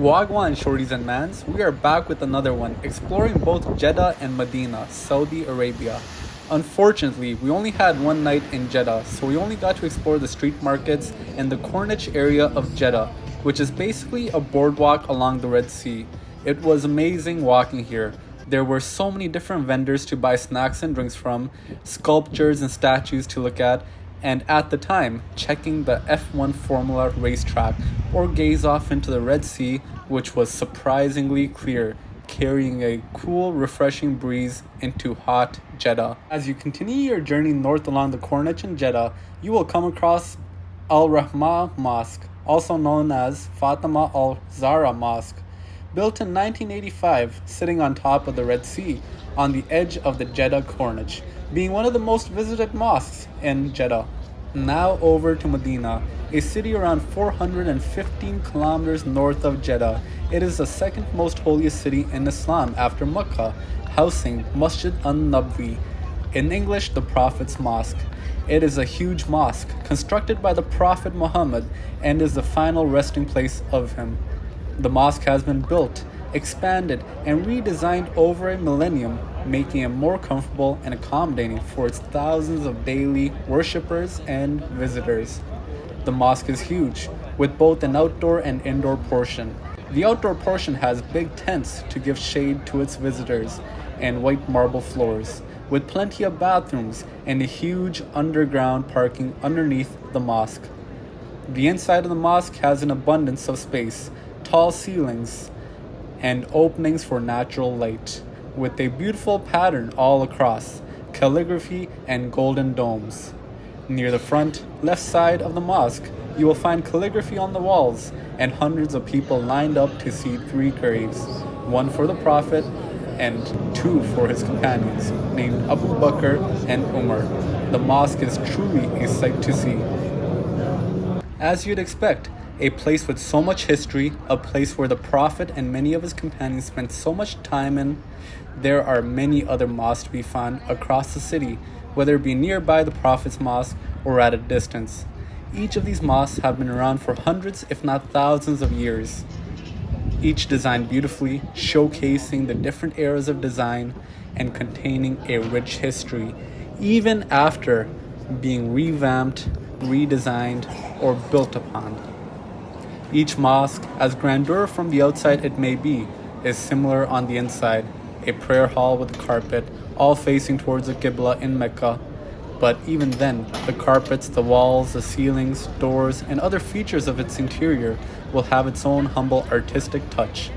Wagwan shorties and mans, we are back with another one, exploring both Jeddah and Madina, Saudi Arabia. Unfortunately, we only had one night in Jeddah, so we only got to explore the street markets and the Corniche area of Jeddah, which is basically a boardwalk along the Red Sea. It was amazing walking here. There were so many different vendors to buy snacks and drinks from, sculptures and statues to look at, and at the time, checking the F1 Formula racetrack or gaze off into the Red Sea, which was surprisingly clear, carrying a cool, refreshing breeze into hot Jeddah. As you continue your journey north along the Corniche in Jeddah, you will come across Al Rahma Mosque, also known as Fatima Al Zahra Mosque. Built in 1985, sitting on top of the Red Sea, on the edge of the Jeddah Corniche, being one of the most visited mosques in Jeddah. Now over to Madina, a city around 415 kilometers north of Jeddah. It is the second most holiest city in Islam after Mecca, housing Masjid an-Nabwi, in English the Prophet's Mosque. It is a huge mosque constructed by the Prophet Muhammad and is the final resting place of him. The mosque has been built, expanded, and redesigned over a millennium, making it more comfortable and accommodating for its thousands of daily worshippers and visitors. The mosque is huge, with both an outdoor and indoor portion. The outdoor portion has big tents to give shade to its visitors, and white marble floors, with plenty of bathrooms and a huge underground parking underneath the mosque. The inside of the mosque has an abundance of space, tall ceilings, and openings for natural light, with a beautiful pattern all across, calligraphy and golden domes. Near the front, left side of the mosque, you will find calligraphy on the walls and hundreds of people lined up to see three graves, one for the Prophet and two for his companions, named Abu Bakr and Umar. The mosque is truly a sight to see. As you'd expect, a place with so much history, a place where the Prophet and many of his companions spent so much time in, there are many other mosques to be found across the city, whether it be nearby the Prophet's Mosque or at a distance. Each of these mosques have been around for hundreds, if not thousands of years. Each designed beautifully, showcasing the different eras of design and containing a rich history, even after being revamped, redesigned, or built upon. Each mosque, as grandeur from the outside it may be, is similar on the inside, a prayer hall with a carpet, all facing towards the Qibla in Mecca. But even then, the carpets, the walls, the ceilings, doors, and other features of its interior will have its own humble artistic touch.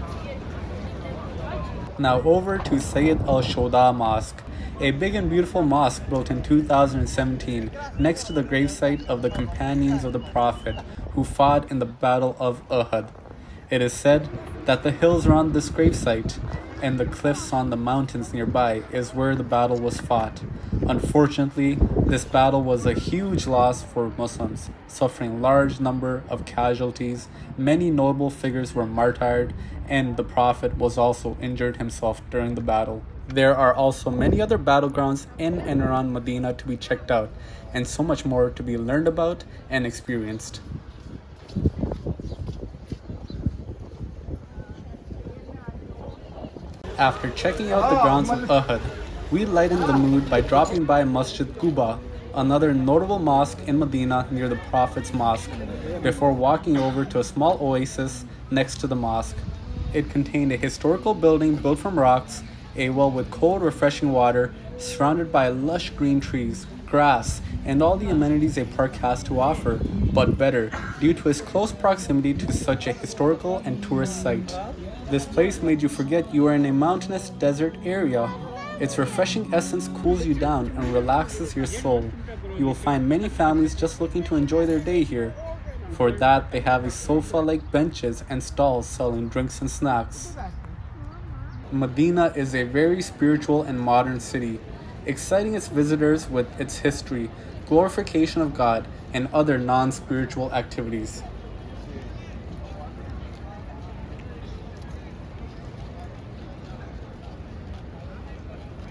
Now over to Sayyid al-Shoda Mosque, a big and beautiful mosque built in 2017 next to the gravesite of the companions of the Prophet who fought in the Battle of Uhud. It is said that the hills around this gravesite and the cliffs on the mountains nearby is where the battle was fought. Unfortunately, this battle was a huge loss for Muslims, suffering large number of casualties. Many notable figures were martyred, and the Prophet was also injured himself during the battle. There are also many other battlegrounds in and around Medina to be checked out, and so much more to be learned about and experienced. After checking out the grounds of Uhud, we lightened the mood by dropping by Masjid Quba, another notable mosque in Medina near the Prophet's Mosque, before walking over to a small oasis next to the mosque. It contained a historical building built from rocks, a well with cold, refreshing water, surrounded by lush green trees, grass, and all the amenities a park has to offer, but better, due to its close proximity to such a historical and tourist site. This place made you forget you are in a mountainous desert area. Its refreshing essence cools you down and relaxes your soul. You will find many families just looking to enjoy their day here. For that, they have a sofa-like benches and stalls selling drinks and snacks. Medina is a very spiritual and modern city, exciting its visitors with its history, glorification of God, and other non-spiritual activities.